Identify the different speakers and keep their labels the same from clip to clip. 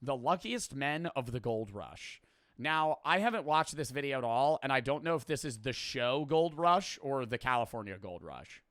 Speaker 1: The luckiest men of the gold rush. Now, I haven't watched this video at all, and I don't know if this is the show Gold Rush or the California Gold Rush.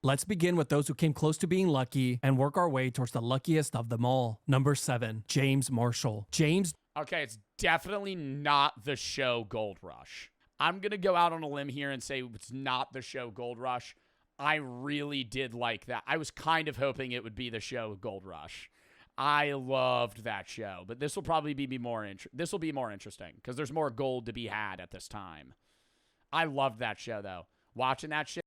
Speaker 2: Let's begin with those who came close to being lucky and work our way towards the luckiest of them all. Number 7, James Marshall. James.
Speaker 1: Okay, it's definitely not the show Gold Rush. I'm going to go out on a limb here and say it's not the show Gold Rush. I really did like that. I was kind of hoping it would be the show Gold Rush. I loved that show, but this will probably be more interesting because there's more gold to be had at this time. I loved that show though. Watching that shit,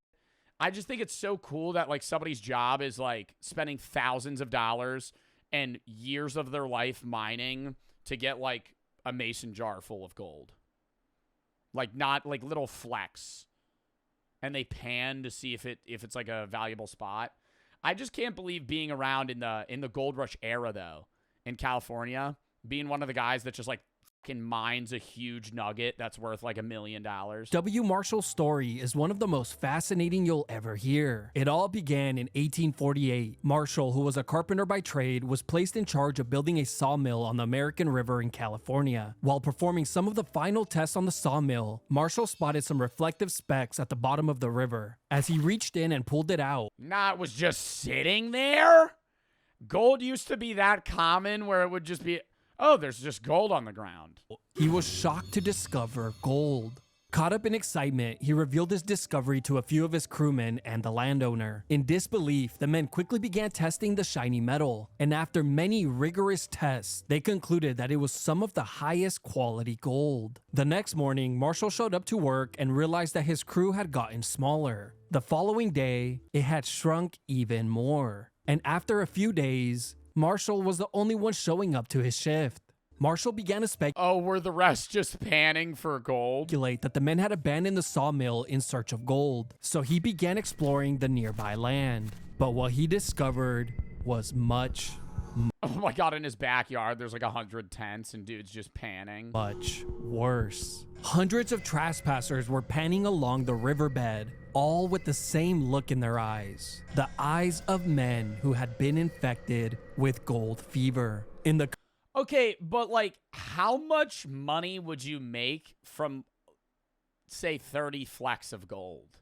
Speaker 1: I just think it's so cool that like somebody's job is like spending thousands of dollars and years of their life mining to get like a mason jar full of gold. Like not like little flecks. And they pan to see if it's like a valuable spot. I just can't believe being around in the gold rush era though in California, being one of the guys that just like fucking mines a huge nugget that's worth like $1 million.
Speaker 2: W. Marshall's story is one of the most fascinating you'll ever hear. It all began in 1848. Marshall, who was a carpenter by trade, was placed in charge of building a sawmill on the American River in California. While performing some of the final tests on the sawmill, Marshall spotted some reflective specks at the bottom of the river. As he reached in and pulled it out,
Speaker 1: Nah, it was just sitting there? Gold used to be that common where it would just be, oh, there's just gold on the ground.
Speaker 2: he was shocked to discover gold. Caught up in excitement, he revealed his discovery to a few of his crewmen and the landowner. In disbelief, the men quickly began testing the shiny metal, and after many rigorous tests, they concluded that it was some of the highest quality gold. The next morning, Marshall showed up to work and realized that his crew had gotten smaller. The following day, it had shrunk even more. And after a few days, Marshall was the only one showing up to his shift. Marshall began to
Speaker 1: Oh, were the rest just panning for gold?
Speaker 2: speculate that the men had abandoned the sawmill in search of gold, so he began exploring the nearby land. But what he discovered was much
Speaker 1: Oh my god, in his backyard, there's like 100 tents and dudes just panning.
Speaker 2: worse. Hundreds of trespassers were panning along the riverbed, all with the same look in their eyes. The eyes of men who had been infected with gold fever. In the
Speaker 1: Okay, but like, how much money would you make from, say, 30 flecks of gold?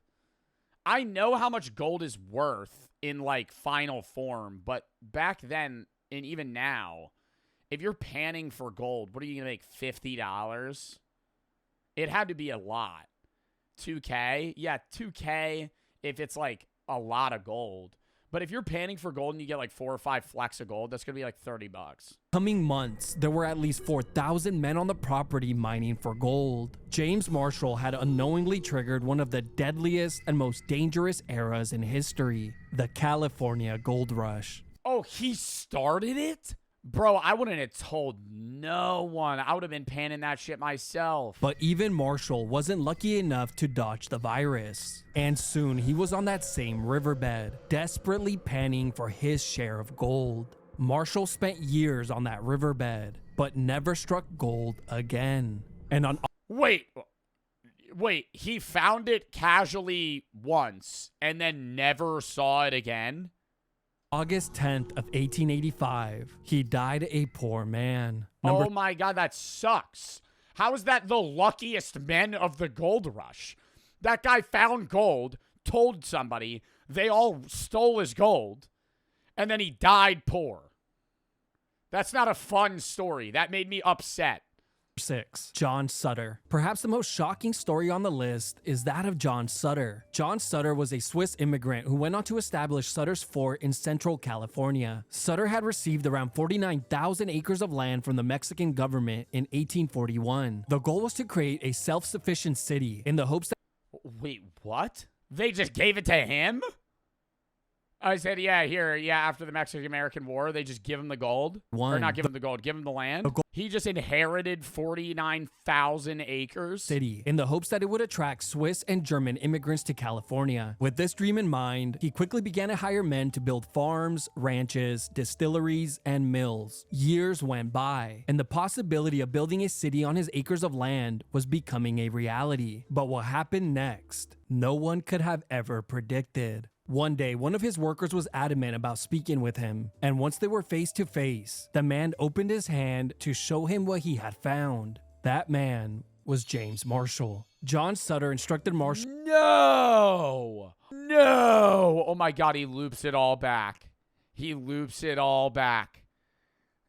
Speaker 1: I know how much gold is worth in like final form, but back then, and even now, if you're panning for gold, what are you gonna make, $50? It had to be a lot. 2K? Yeah, 2K if it's like a lot of gold. But if you're panning for gold and you get like 4 or 5 flecks of gold, that's gonna be like $30.
Speaker 2: coming months, there were at least 4,000 men on the property mining for gold. James Marshall had unknowingly triggered one of the deadliest and most dangerous eras in history, the California Gold Rush.
Speaker 1: Oh, he started it? Bro, I wouldn't have told no one. I would have been panning that shit myself.
Speaker 2: But even Marshall wasn't lucky enough to dodge the virus. And soon he was on that same riverbed, desperately panning for his share of gold. Marshall spent years on that riverbed, but never struck gold again. And on
Speaker 1: Wait, he found it casually once and then never saw it again?
Speaker 2: August 10th of 1885, he died a poor man.
Speaker 1: Oh my god, that sucks. How is that the luckiest men of the gold rush? That guy found gold, told somebody, they all stole his gold, and then he died poor. That's not a fun story. That made me upset.
Speaker 2: 6. John Sutter. Perhaps the most shocking story on the list is that of John Sutter. John Sutter was a Swiss immigrant who went on to establish Sutter's Fort in central California. Sutter had received around 49,000 acres of land from the Mexican government in 1841. The goal was to create a self-sufficient city in the hopes that
Speaker 1: Wait, what? They just gave it to him? I said, yeah, here, yeah, after the Mexican-American War, they just give him the gold? Or not give him the gold, give him the land? He just inherited 49,000 acres?
Speaker 2: city in the hopes that it would attract Swiss and German immigrants to California. With this dream in mind, he quickly began to hire men to build farms, ranches, distilleries, and mills. Years went by, and the possibility of building a city on his acres of land was becoming a reality. But what happened next, no one could have ever predicted. One day, one of his workers was adamant about speaking with him, and once they were face to face, the man opened his hand to show him what he had found. That man was James Marshall. John Sutter instructed Marshall.
Speaker 1: No! No! Oh my God, he loops it all back. He loops it all back.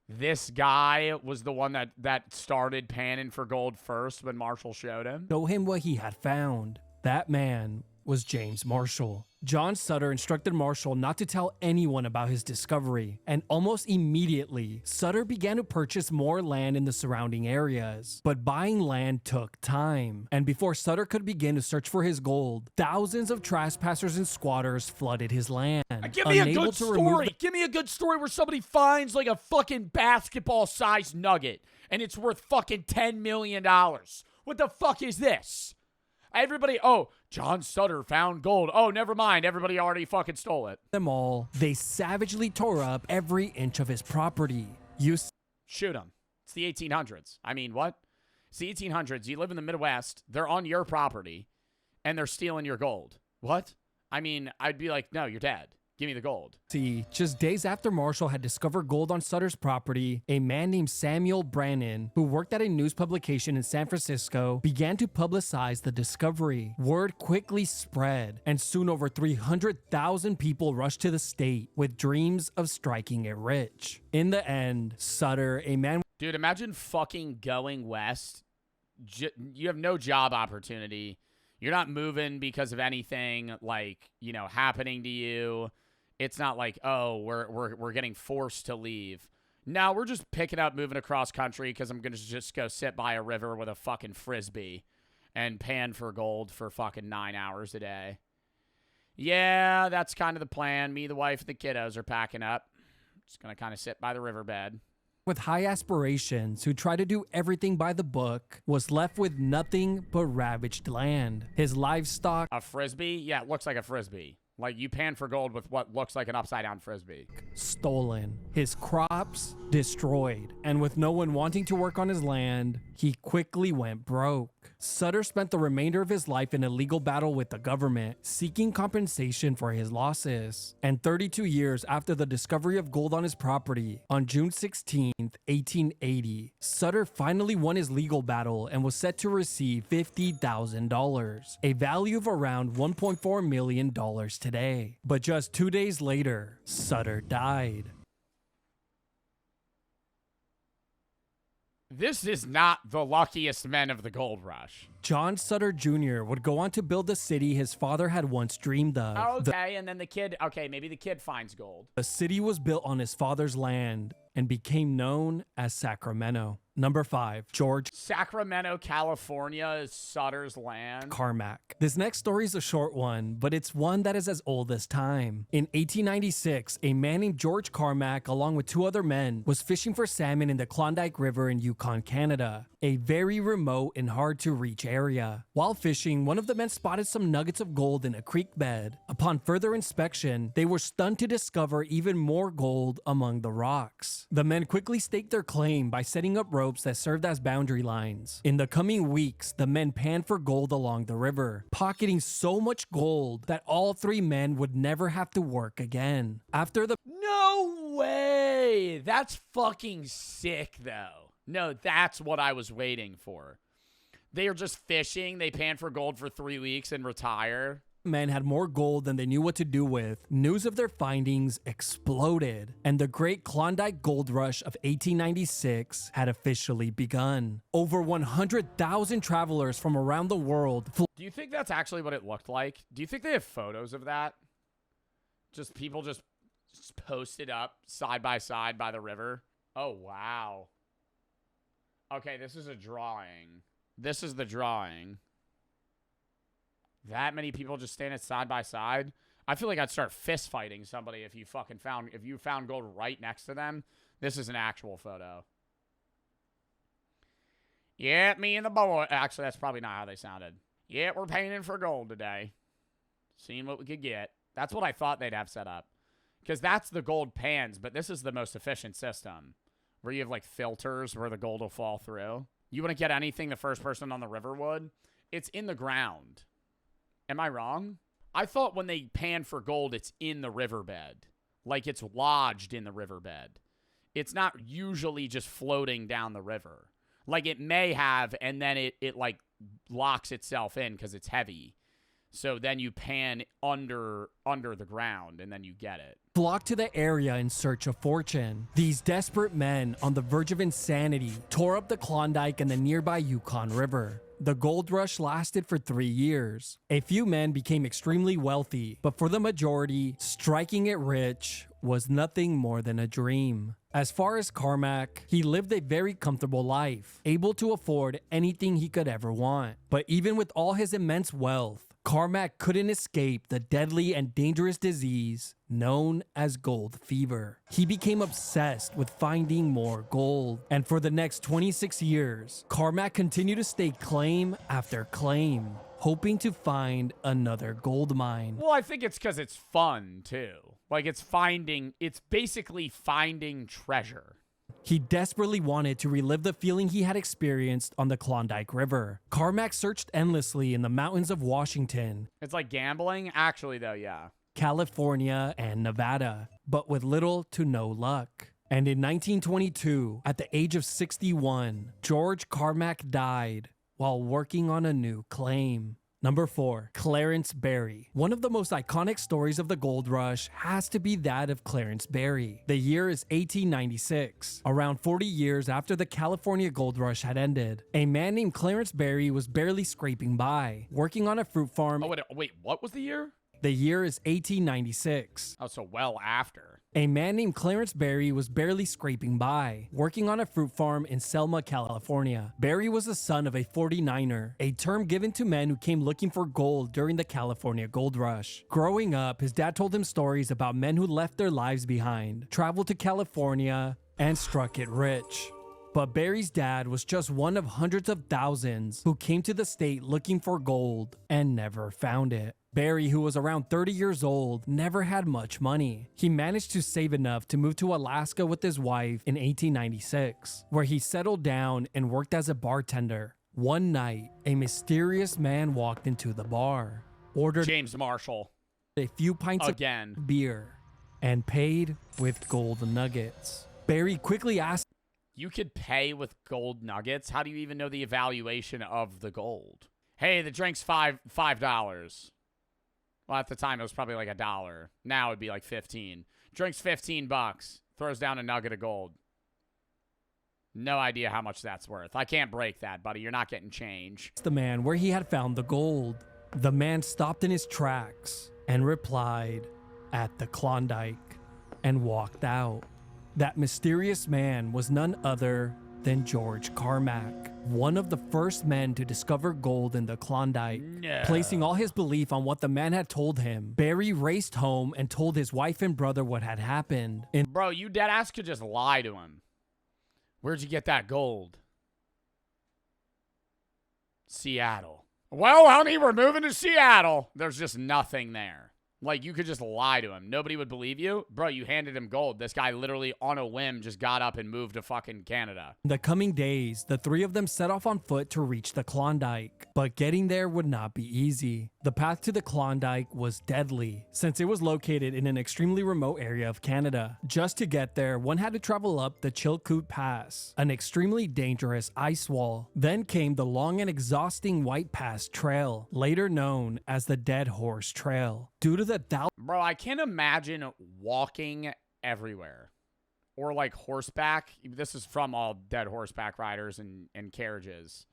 Speaker 1: This guy was the one that started panning for gold first when Marshall showed him.
Speaker 2: Show him what he had found. That man was James Marshall. John Sutter instructed Marshall not to tell anyone about his discovery, and almost immediately, Sutter began to purchase more land in the surrounding areas. But buying land took time, and before Sutter could begin to search for his gold, thousands of trespassers and squatters flooded his land.
Speaker 1: Give me a good story. Give me a good story where somebody finds like a fucking basketball-sized nugget, and it's worth fucking $10 million. What the fuck is this? Everybody, oh, John Sutter found gold. Oh, never mind. Everybody already fucking stole it.
Speaker 2: Them all, they savagely tore up every inch of his property.
Speaker 1: Shoot him. It's the 1800s. I mean, what? It's the 1800s. You live in the Midwest. They're on your property, and they're stealing your gold. What? I mean, I'd be like, no, you're dead. Give me the gold.
Speaker 2: See, just days after Marshall had discovered gold on Sutter's property, a man named Samuel Brannan, who worked at a news publication in San Francisco, began to publicize the discovery. Word quickly spread, and soon over 300,000 people rushed to the state with dreams of striking it rich. In the end, Sutter, a man...
Speaker 1: Dude, imagine fucking going west. You have no job opportunity. You're not moving because of anything, like, you know, happening to you. It's not like, oh, we're getting forced to leave. No, we're just picking up, moving across country because I'm going to just go sit by a river with a fucking Frisbee and pan for gold for fucking 9 hours a day. Yeah, that's kind of the plan. Me, the wife, and the kiddos are packing up. Just going to kind of sit by the riverbed.
Speaker 2: With high aspirations, who tried to do everything by the book, was left with nothing but ravaged land. His livestock...
Speaker 1: A Frisbee? Yeah, it looks like a Frisbee. Like, you pan for gold with what looks like an upside-down Frisbee.
Speaker 2: Stolen. His crops destroyed. And with no one wanting to work on his land, he quickly went broke. Sutter spent the remainder of his life in a legal battle with the government, seeking compensation for his losses. And 32 years after the discovery of gold on his property, on June 16, 1880, Sutter finally won his legal battle and was set to receive $50,000, a value of around $1.4 million today. But just 2 days later, Sutter died.
Speaker 1: This is not the luckiest men of the gold rush.
Speaker 2: John Sutter Jr. would go on to build the city his father had once dreamed of.
Speaker 1: Okay, and then the kid, okay, maybe the kid finds gold.
Speaker 2: The city was built on his father's land and became known as Sacramento. Number 5, George
Speaker 1: Sacramento, California is Sutter's land.
Speaker 2: Carmack. This next story is a short one, but it's one that is as old as time. In 1896, a man named George Carmack, along with 2 other men, was fishing for salmon in the Klondike River in Yukon, Canada, a very remote and hard to reach area. While fishing, one of the men spotted some nuggets of gold in a creek bed. Upon further inspection, they were stunned to discover even more gold among the rocks. The men quickly staked their claim by setting up ropes that served as boundary lines. In the coming weeks, the men panned for gold along the river, pocketing so much gold that all 3 men would never have to work again.
Speaker 1: No way! That's fucking sick, though. No, that's what I was waiting for. They are just fishing, they pan for gold for 3 weeks and retire.
Speaker 2: Men had more gold than they knew what to do with. News of their findings exploded, and the Great Klondike Gold Rush of 1896 had officially begun. Over 100,000 travelers from around the world.
Speaker 1: Do you think that's actually what it looked like? Do you think they have photos of that? Just people just posted up side by the river? Oh, wow. Okay, this is a drawing. This is the drawing. That many people just standing side by side? I feel like I'd start fist fighting somebody if you found gold right next to them. This is an actual photo. Yeah, me and the boy. Actually, that's probably not how they sounded. Yeah, we're painting for gold today. Seeing what we could get. That's what I thought they'd have set up. Because that's the gold pans, but this is the most efficient system. Where you have like filters where the gold will fall through. You want to get anything the first person on the river would? It's in the ground. Am I wrong? I thought when they pan for gold, it's in the riverbed. Like it's lodged in the riverbed. It's not usually just floating down the river. Like it may have, and then it like locks itself in because it's heavy. So then you pan under the ground, and then you get it.
Speaker 2: Flocked to the area in search of fortune. These desperate men on the verge of insanity tore up the Klondike and the nearby Yukon River. The gold rush lasted for 3 years. A few men became extremely wealthy, but for the majority, striking it rich was nothing more than a dream. As far as Carmack, he lived a very comfortable life, able to afford anything he could ever want. But even with all his immense wealth, Carmack couldn't escape the deadly and dangerous disease known as gold fever. He became obsessed with finding more gold, and for the next 26 years, Carmack continued to stake claim after claim, hoping to find another gold mine.
Speaker 1: Well, I think it's because it's fun, too. Like, it's basically finding treasure.
Speaker 2: He desperately wanted to relive the feeling he had experienced on the Klondike River. Carmack searched endlessly in the mountains of Washington.
Speaker 1: It's like gambling? Actually, though, yeah.
Speaker 2: California, and Nevada, but with little to no luck. And in 1922, at the age of 61, George Carmack died while working on a new claim. Number 4, Clarence Berry. One of the most iconic stories of the gold rush has to be that of Clarence Berry. The year is 1896, around 40 years after the California gold rush had ended. A man named Clarence Berry was barely scraping by, working on a fruit farm.
Speaker 1: Oh, wait, what was the year?
Speaker 2: The year is 1896.
Speaker 1: Oh, so well after.
Speaker 2: A man named Clarence Berry was barely scraping by, working on a fruit farm in Selma, California. Berry was the son of a 49er, a term given to men who came looking for gold during the California gold rush. Growing up, his dad told him stories about men who left their lives behind, traveled to California, and struck it rich. But Berry's dad was just one of hundreds of thousands who came to the state looking for gold and never found it. Berry, who was around 30 years old, never had much money. He managed to save enough to move to Alaska with his wife in 1896, where he settled down and worked as a bartender. One night, a mysterious man walked into the bar, ordered
Speaker 1: James Marshall.
Speaker 2: a few pints
Speaker 1: Again.
Speaker 2: of beer, and paid with gold nuggets. Berry quickly asked,
Speaker 1: You could pay with gold nuggets? How do you even know the evaluation of the gold? Hey, the drink's $5. Well, at the time, it was probably like $1. Now it'd be like 15. Drink's $15. Throws down a nugget of gold. No idea how much that's worth. I can't break that, buddy. You're not getting change.
Speaker 2: the man where he had found the gold. The man stopped in his tracks and replied, "At the Klondike," and walked out. That mysterious man was none other than George Carmack, one of the first men to discover gold in the Klondike.
Speaker 1: No.
Speaker 2: Placing all his belief on what the man had told him, Berry raced home and told his wife and brother what had happened.
Speaker 1: Bro, you deadass could just lie to him. Where'd you get that gold? Seattle. Well, honey, we're moving to Seattle. There's just nothing there. Like, you could just lie to him. Nobody would believe you. Bro, you handed him gold. This guy literally, on a whim, just got up and moved to fucking Canada.
Speaker 2: In the coming days, the three of them set off on foot to reach the Klondike. But getting there would not be easy. The path to the Klondike was deadly, since it was located in an extremely remote area of Canada. Just to get there, one had to travel up the Chilkoot Pass, an extremely dangerous ice wall. Then came the long and exhausting White Pass Trail, later known as the Dead Horse Trail. Due to the
Speaker 1: Bro, I can't imagine walking everywhere. Or like horseback. This is from all dead horseback riders and carriages.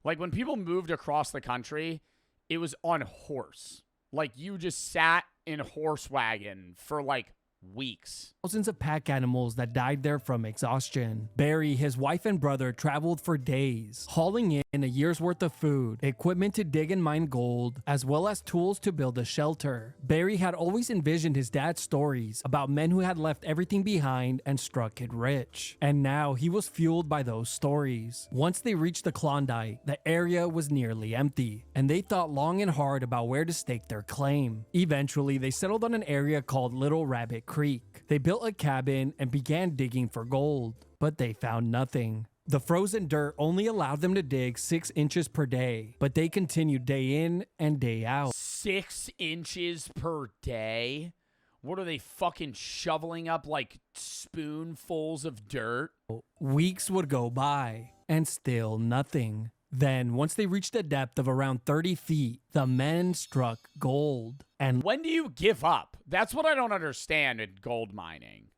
Speaker 1: Like when people moved across the country, it was on horse. Like you just sat in a horse wagon for like weeks.
Speaker 2: thousands of pack animals that died there from exhaustion. Berry, his wife and brother traveled for days, hauling in a year's worth of food, equipment to dig and mine gold, as well as tools to build a shelter. Berry had always envisioned his dad's stories about men who had left everything behind and struck it rich. And now he was fueled by those stories. Once they reached the Klondike, the area was nearly empty, and they thought long and hard about where to stake their claim. Eventually, they settled on an area called Little Rabbit Creek. They built a cabin and began digging for gold, but they found nothing. The frozen dirt only allowed them to dig 6 inches per day, but they continued day in and day out.
Speaker 1: 6 inches per day? What are they fucking shoveling up like spoonfuls of dirt?
Speaker 2: Weeks would go by, and still nothing. Then, once they reached a depth of around 30 feet, the men struck gold. And
Speaker 1: When do you give up? That's what I don't understand in gold mining.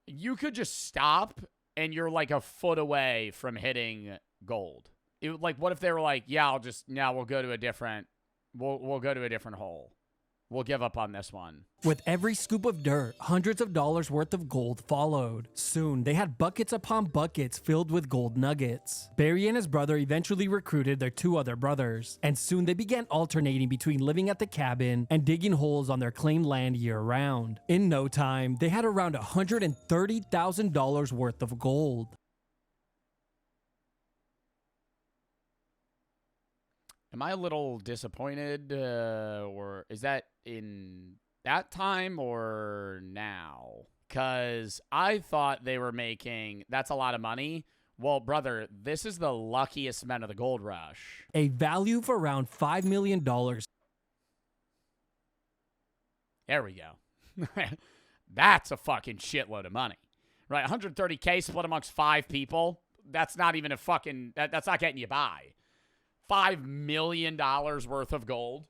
Speaker 1: You could just stop and you're like a foot away from hitting gold. Like, what if they were like, yeah, we'll go to a different hole. We'll give up on this one.
Speaker 2: with every scoop of dirt, hundreds of dollars worth of gold followed. Soon, they had buckets upon buckets filled with gold nuggets. Barry and his brother eventually recruited their 2 other brothers, and soon they began alternating between living at the cabin and digging holes on their claimed land year-round. In no time, they had around $130,000 worth of gold.
Speaker 1: Am I a little disappointed, or is that in that time or now? Because I thought they were making, that's a lot of money. Well, brother, this is the luckiest men of the gold rush.
Speaker 2: A value of around $5 million.
Speaker 1: There we go. That's a fucking shitload of money. Right, 130K split amongst 5 people. That's not even a fucking, that's not getting you by. $5 million worth of gold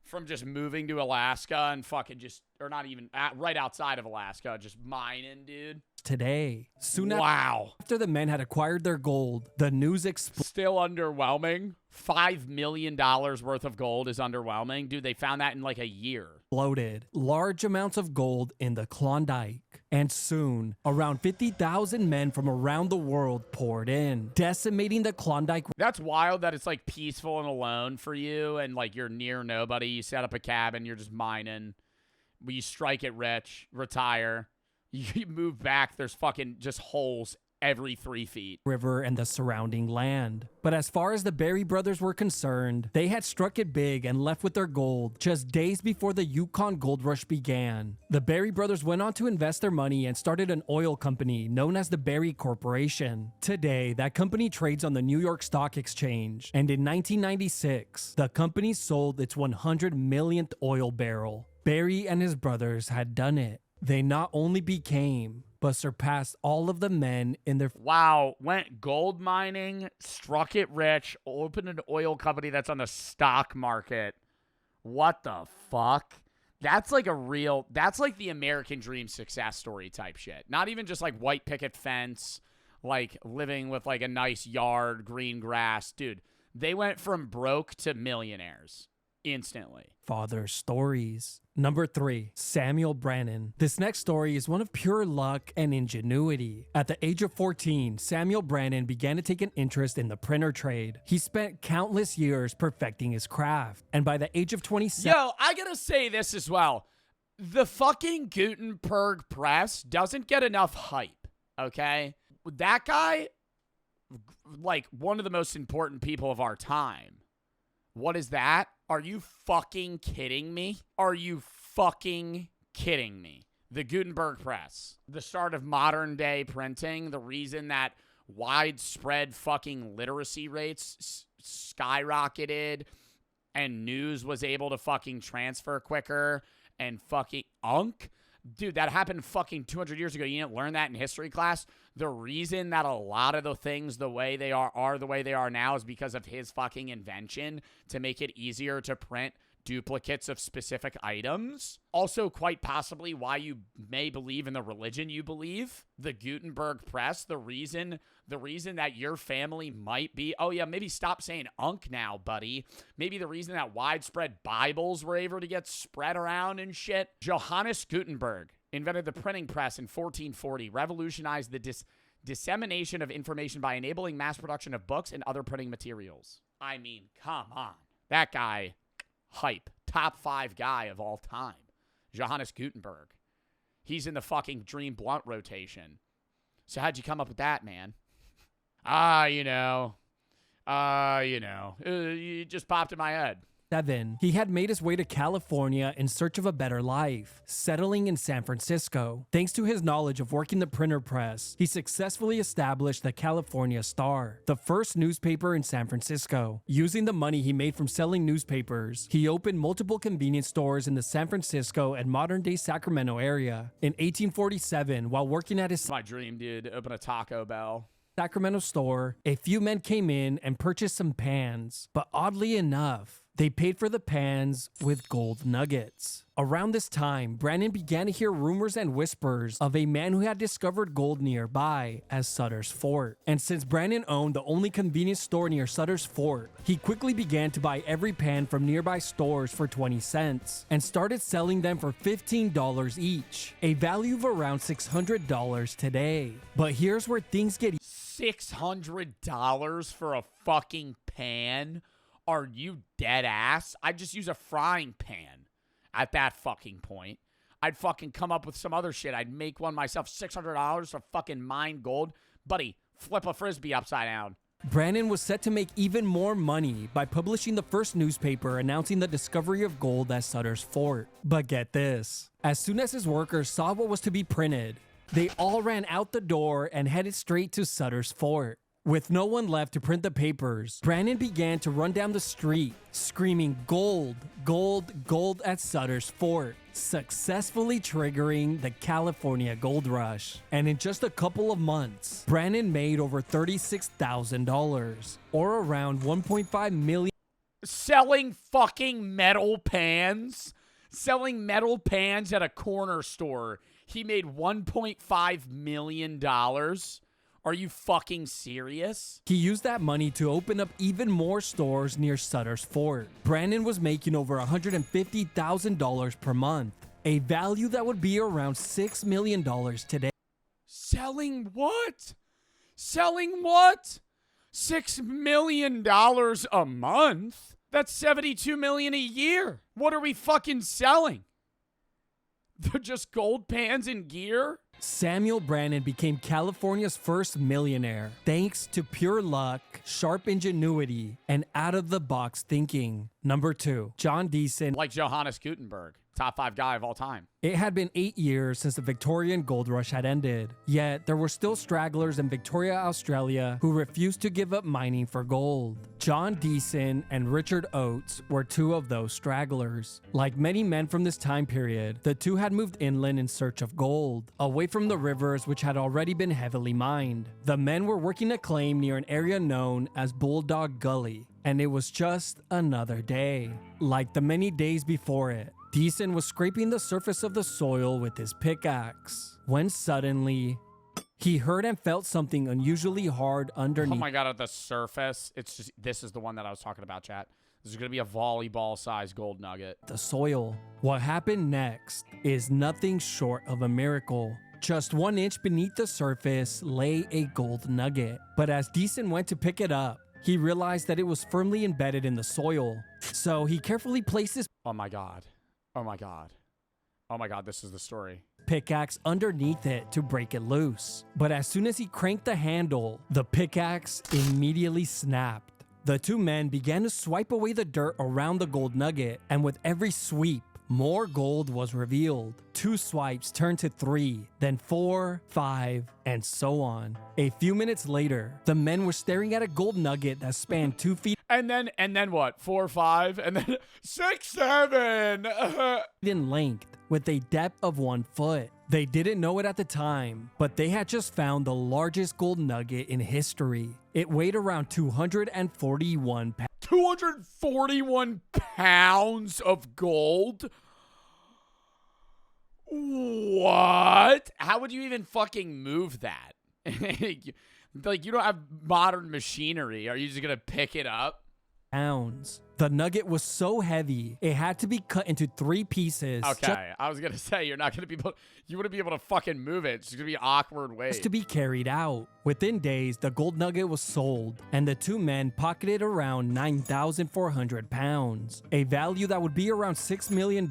Speaker 1: from just moving to Alaska and fucking just, or not even, right outside of Alaska, just mining, dude.
Speaker 2: Today, soon
Speaker 1: Wow.
Speaker 2: after the men had acquired their gold, the news exploded.
Speaker 1: Still underwhelming. $5 million worth of gold is underwhelming. Dude, they found that in like a year.
Speaker 2: Large amounts of gold in the Klondike. And soon, around 50,000 men from around the world poured in, decimating the Klondike.
Speaker 1: That's wild that it's like peaceful and alone for you and like you're near nobody. You set up a cabin, you're just mining. You strike it rich, retire. You move back, there's fucking just holes every 3 feet.
Speaker 2: River and the surrounding land. But as far as the Berry brothers were concerned, they had struck it big and left with their gold just days before the Yukon Gold Rush began. The Berry brothers went on to invest their money and started an oil company known as the Berry Corporation. Today, that company trades on the New York Stock Exchange, and in 1996, the company sold its 100 millionth oil barrel. Barry and his brothers had done it. They not only became, but surpassed all of the men in their...
Speaker 1: Wow, went gold mining, struck it rich, opened an oil company that's on the stock market. What the fuck? That's like that's like the American dream success story type shit. Not even just like white picket fence, like living with like a nice yard, green grass. Dude, they went from broke to millionaires instantly.
Speaker 2: Father stories. Number 3, Samuel Brannan. This next story is one of pure luck and ingenuity. At the age of 14, Samuel Brannan began to take an interest in the printer trade. He spent countless years perfecting his craft, and by the age of 27...
Speaker 1: Yo, I gotta say this as well. The fucking Gutenberg press doesn't get enough hype, okay? That guy, like, one of the most important people of our time. What is that? Are you fucking kidding me? Are you fucking kidding me? The Gutenberg press, the start of modern day printing, the reason that widespread fucking literacy rates skyrocketed and news was able to fucking transfer quicker and fucking Dude, that happened fucking 200 years ago. You didn't learn that in history class? The reason that a lot of the things the way they are the way they are now is because of his fucking invention to make it easier to print duplicates of specific items. Also, quite possibly why you may believe in the religion you believe. The Gutenberg press, the reason that your family might be, oh yeah, maybe stop saying unk now, buddy. Maybe the reason that widespread Bibles were able to get spread around and shit. Johannes Gutenberg invented the printing press in 1440, revolutionized the dissemination of information by enabling mass production of books and other printing materials. I mean, come on. That guy... hype. Top 5 guy of all time. Johannes Gutenberg. He's in the fucking Dream Blunt rotation. So how'd you come up with that, man? You just popped in my head.
Speaker 2: he had made his way to California in search of a better life, settling in San Francisco. Thanks to his knowledge of working the printer press, he successfully established the California Star, the first newspaper in San Francisco. Using the money he made from selling newspapers, he opened multiple convenience stores in the San Francisco and modern-day Sacramento area. In 1847, while working at his
Speaker 1: It's my dream, dude. Open a Taco Bell.
Speaker 2: Sacramento store, a few men came in and purchased some pans, but oddly enough, they paid for the pans with gold nuggets. Around this time, Brandon began to hear rumors and whispers of a man who had discovered gold nearby as Sutter's Fort. And since Brandon owned the only convenience store near Sutter's Fort, he quickly began to buy every pan from nearby stores for 20 cents and started selling them for $15 each, a value of around $600 today. But here's where things get
Speaker 1: $600 for a fucking pan? Are you dead ass? I'd just use a frying pan at that fucking point. I'd fucking come up with some other shit. I'd make one myself. $600 for fucking mine gold? Buddy, flip a frisbee upside down.
Speaker 2: Brandon was set to make even more money by publishing the first newspaper announcing the discovery of gold at Sutter's Fort. But get this, as soon as his workers saw what was to be printed, they all ran out the door and headed straight to Sutter's Fort. With no one left to print the papers, Brandon began to run down the street, screaming gold, gold, gold at Sutter's Fort, successfully triggering the California Gold Rush. And in just a couple of months, Brandon made over $36,000, or around $1.5 million.
Speaker 1: Selling fucking metal pans? Selling metal pans at a corner store. He made $1.5 million. Are you fucking serious?
Speaker 2: He used that money to open up even more stores near Sutter's Fort. Brandon was making over $150,000 per month, a value that would be around $6 million today.
Speaker 1: Selling what? Selling what? $6 million a month? That's $72 million a year. What are we fucking selling? They're just gold pans and gear?
Speaker 2: Samuel Brandon became California's first millionaire thanks to pure luck, sharp ingenuity, and out-of-the-box thinking. Number 2, John Deason.
Speaker 1: Like Johannes Gutenberg, top 5 guy of all time.
Speaker 2: It had been 8 years since the Victorian gold rush had ended, yet there were still stragglers in Victoria, Australia who refused to give up mining for gold. John Deason and Richard Oates were 2 of those stragglers. Like many men from this time period, the 2 had moved inland in search of gold, away from the rivers which had already been heavily mined. The men were working a claim near an area known as Bulldog Gully, and it was just another day. Like the many days before it, Deason was scraping the surface of the soil with his pickaxe, when suddenly, he heard and felt something unusually hard underneath.
Speaker 1: Oh my god, at the surface. It's just, this is the one that I was talking about, chat. This is going to be a volleyball-sized gold nugget.
Speaker 2: The soil. What happened next is nothing short of a miracle. Just 1 inch beneath the surface lay a gold nugget. But as Deason went to pick it up, he realized that it was firmly embedded in the soil. So he carefully placed his
Speaker 1: Oh my god. Oh my god. Oh my god, this is the story.
Speaker 2: pickaxe underneath it to break it loose. But as soon as he cranked the handle, the pickaxe immediately snapped. The 2 men began to swipe away the dirt around the gold nugget, and with every sweep, more gold was revealed. 2 swipes turned to 3, then 4, 5, and so on. A few minutes later, the men were staring at a gold nugget that spanned 2 feet
Speaker 1: And then what? 4, 5, and then 6, 7.
Speaker 2: in length with a depth of 1 foot. They didn't know it at the time, but they had just found the largest gold nugget in history. It weighed around 241 pounds.
Speaker 1: 241 pounds of gold? What? How would you even fucking move that? Like, you don't have modern machinery. Are you just going to pick it up?
Speaker 2: The nugget was so heavy, it had to be cut into 3 pieces.
Speaker 1: Okay, I was going to say, you're not going to be able, you wouldn't be able to fucking move it. It's going to be an awkward way.
Speaker 2: Just to be carried out. Within days, the gold nugget was sold, and the 2 men pocketed around 9,400 pounds, a value that would be around $6 million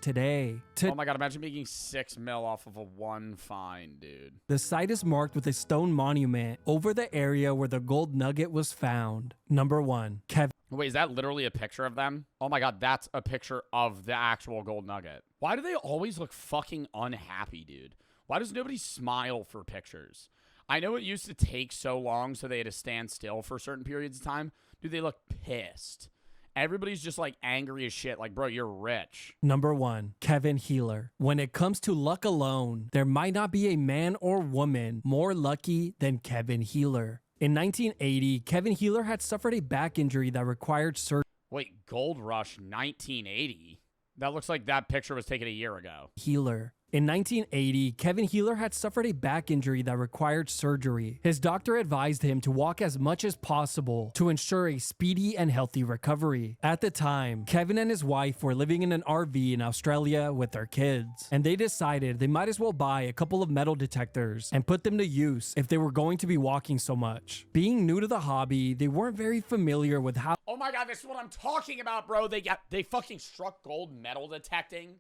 Speaker 2: today.
Speaker 1: Oh my god, imagine making 6 mil off of a 1 find, dude.
Speaker 2: The site is marked with a stone monument over the area where the gold nugget was found. Number 1, Kevin.
Speaker 1: Wait, is that literally a picture of them? Oh my god, that's a picture of the actual gold nugget. Why do they always look fucking unhappy, dude? Why does nobody smile for pictures? I know it used to take so long, so they had to stand still for certain periods of time. Dude, they look pissed. Everybody's just like angry as shit. Like, bro, you're rich.
Speaker 2: Number 1, Kevin Healer. When it comes to luck alone, there might not be a man or woman more lucky than Kevin Healer. In 1980, Kevin Healer had suffered a back injury that required surgery.
Speaker 1: Wait, Gold Rush 1980? That looks like that picture was taken a year ago.
Speaker 2: Healer. In 1980, Kevin Healer had suffered a back injury that required surgery. His doctor advised him to walk as much as possible to ensure a speedy and healthy recovery. At the time, Kevin and his wife were living in an RV in Australia with their kids, and they decided they might as well buy a couple of metal detectors and put them to use if they were going to be walking so much. Being new to the hobby, they weren't very familiar with how
Speaker 1: Oh my god, this is what I'm talking about, bro. They fucking struck gold metal detecting.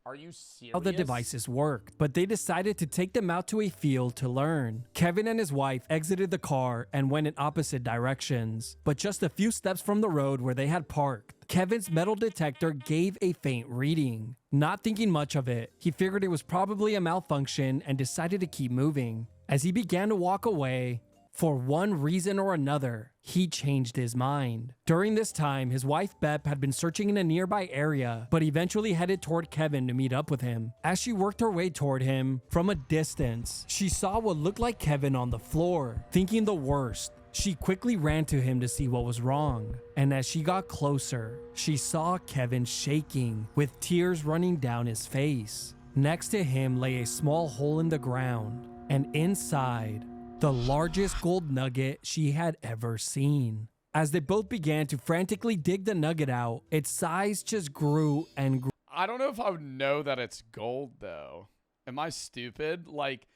Speaker 1: Are you serious?
Speaker 2: the devices worked, but they decided to take them out to a field to learn. Kevin and his wife exited the car and went in opposite directions, but just a few steps from the road where they had parked, Kevin's metal detector gave a faint reading. Not thinking much of it, he figured it was probably a malfunction and decided to keep moving. As he began to walk away, for one reason or another, he changed his mind. During this time, his wife Beth had been searching in a nearby area, but eventually headed toward Kevin to meet up with him. As she worked her way toward him, from a distance, she saw what looked like Kevin on the floor. Thinking the worst, she quickly ran to him to see what was wrong. And as she got closer, she saw Kevin shaking, with tears running down his face. Next to him lay a small hole in the ground, and inside, the largest gold nugget she had ever seen. As they both began to frantically dig the nugget out, its size just grew and grew.
Speaker 1: I don't know if I would know that it's gold, though. Am I stupid? Like,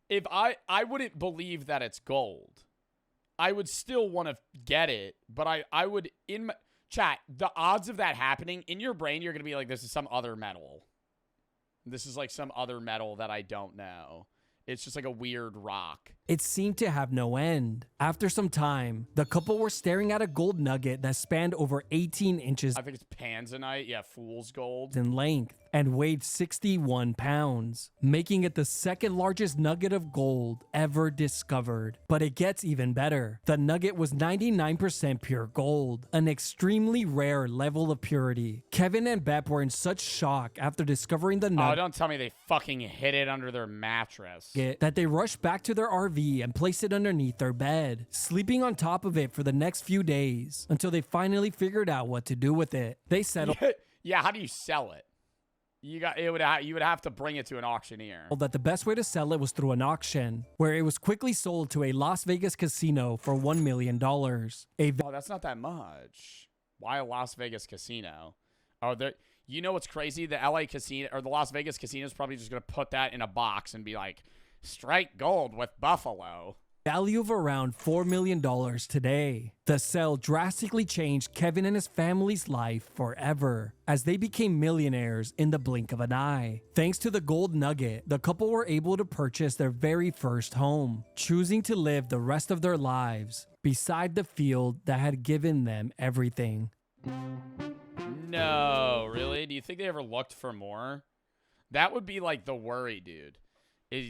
Speaker 1: if I wouldn't believe that it's gold. I would still want to get it, but I would, in my, chat, the odds of that happening, in your brain, you're going to be like, this is some other metal. This is like some other metal that I don't know. It's just like a weird rock.
Speaker 2: It seemed to have no end. After some time, the couple were staring at a gold nugget that spanned over 18 inches
Speaker 1: I think it's Panzanite. Yeah, fool's gold.
Speaker 2: in length and weighed 61 pounds, making it the second largest nugget of gold ever discovered. But it gets even better. The nugget was 99% pure gold, an extremely rare level of purity. Kevin and Bep were in such shock after discovering the
Speaker 1: Oh,
Speaker 2: nugget
Speaker 1: don't tell me they fucking hid it under their mattress.
Speaker 2: that they rushed back to their RV and placed it underneath their bed, sleeping on top of it for the next few days until they finally figured out what to do with it. They settled
Speaker 1: Yeah, how do you sell it? You would have to bring it to an auctioneer.
Speaker 2: that the best way to sell it was through an auction, where it was quickly sold to a Las Vegas casino for $1 million.
Speaker 1: Oh, that's not that much. Why a Las Vegas casino? Oh, you know what's crazy? The LA casino or the Las Vegas casino is probably just gonna put that in a box and be like, strike gold with Buffalo.
Speaker 2: Value of around $4 million today. The sale drastically changed Kevin and his family's life forever, as they became millionaires in the blink of an eye. Thanks to the gold nugget, the couple were able to purchase their very first home, choosing to live the rest of their lives beside the field that had given them everything.
Speaker 1: No, really? Do you think they ever looked for more? That would be like the worry, dude.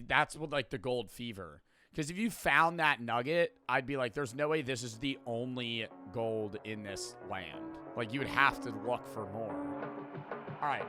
Speaker 1: That's what like the gold fever. Because if you found that nugget, I'd be like, there's no way this is the only gold in this land. Like, you would have to look for more. All right.